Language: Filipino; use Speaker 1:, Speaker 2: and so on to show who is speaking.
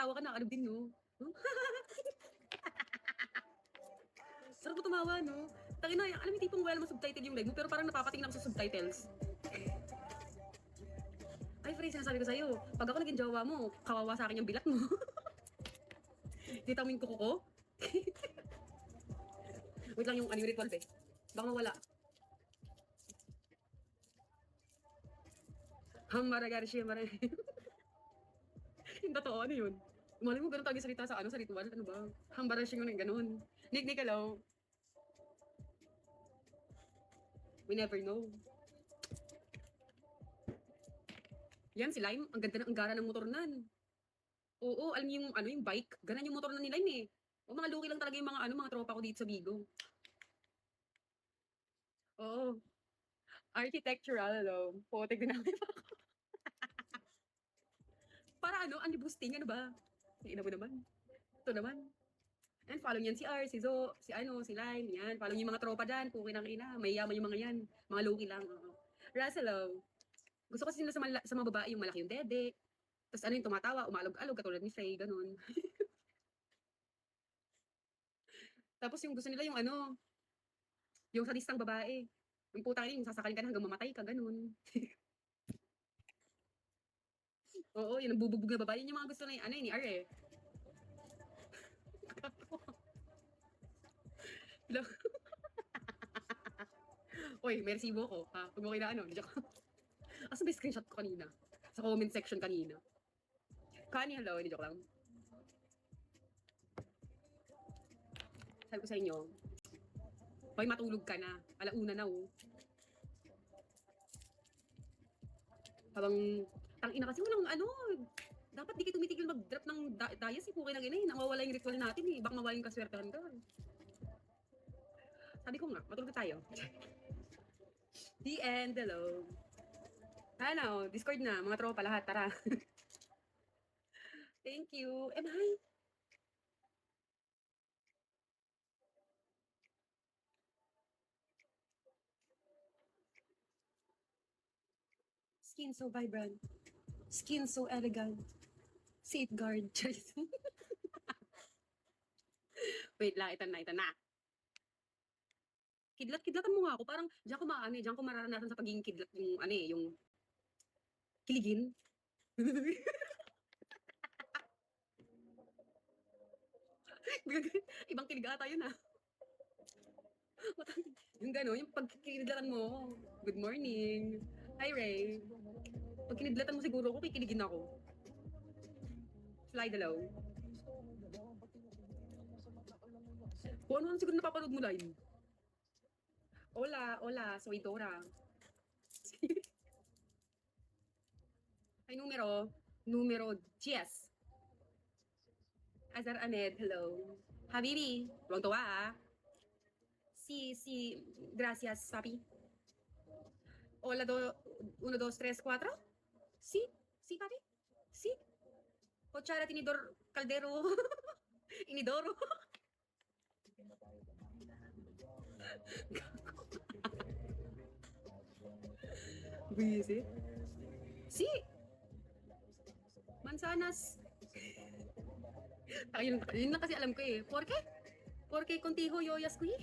Speaker 1: tatawa ka na, ano din, no? Huh? Sarap mo tumawa, no? Tangina, alam mo yung tipong wala mo subtitle yung live mo, pero parang napapatingin ako sa subtitles. Ay, Frey, sinasabi ko sa'yo, pag ako naging jowa mo, kawawa sa akin yung bilat mo. Dito mo yung kuko ko. Wait lang yung ano yung ritual, be. Baka mawala. Hamara Garcia, mara. Yung totoo, ano yun? Malay mo, ganun tayo salita sa ano, sa ritual. Ano ba? Hambara siya yung ganun. Nick, hello. We never know. Yan, si Lime. Ang ganda ng ang gara ng motor nan. Oo, alam niyo yung, ano, yung bike. Ganan yung motor na ni Lime eh. O, mga luki lang talaga yung mga, ano, mga tropa ko dito sa Bigo. Oo. Architectural, ano. Potek din namin. Para ano, anti-boosting, ano ba? Ina mo naman. Ito naman. And follow niyan si R, si Zo, si ano, si Lime, yan. Follow niyo yung mga tropa dyan, pukin ang ina. May yaman yung mga yan. Mga luki lang. Russell, gusto kasi nila sa mga babae yung malaki yung dede. Tapos ano yung tumatawa, umalog-alog, katulad ni Faye, ganun. Tapos yung gusto nila yung ano, yung sadistang babae. Yung putang ina, yung sasakalin ka na hanggang mamatay ka, ganun. Oo, yun ang bububog na babae. Yun yung mga gusto na ano, ni R eh. Uy, may resibo ko, ha? Huwag mo kinaano, joke. Asa may screenshot ko kanina? Sa comment section kanina. Kani, hello, hindi joke lang. Sabi ko sa inyo, hoy, matulog ka na. Alauna na, oh. Habang, tangina kasi walang ano, dapat di kayo tumitigil mag-drop ng dias, eh, pukin ng ina, eh. Nawawala yung ritual natin, eh. Baka mawala yung kaswertehan ka. Sabi ko nga, matulog na tayo. The end, hello. Ano, Discord na, mga tropa lahat, tara. Thank you. Am I? Skin so vibrant. Skin so elegant. Safeguard. Wait lang, ito na. Kidlat-kidlatan mo nga ako. Parang, diyan ko maano, diyan ko mararanasan sa pagiging kidlat yung, ano eh, yung kiligin. Ibang kilig ata yun ah. Yung gano'n, yung pagkikidlatan mo. Good morning. Hi Ray. Pag kinidlatan mo siguro ako, kikiligin ako. Slide along. Kung ano siguro napapanood mo live. Hola, soy Dora. Ay, numero 10. Azar Ahmed, hello. Habibi, huwag tawa ah. Gracias, papi. Hola, 1, 2, 3, 4. Sí, papi. Sí. Cuchara, tinidor, caldero, inidoro. Busy. Sí. Mansanas. Yun lang kasi alam ko eh. Porque contigo yoyas ko eh.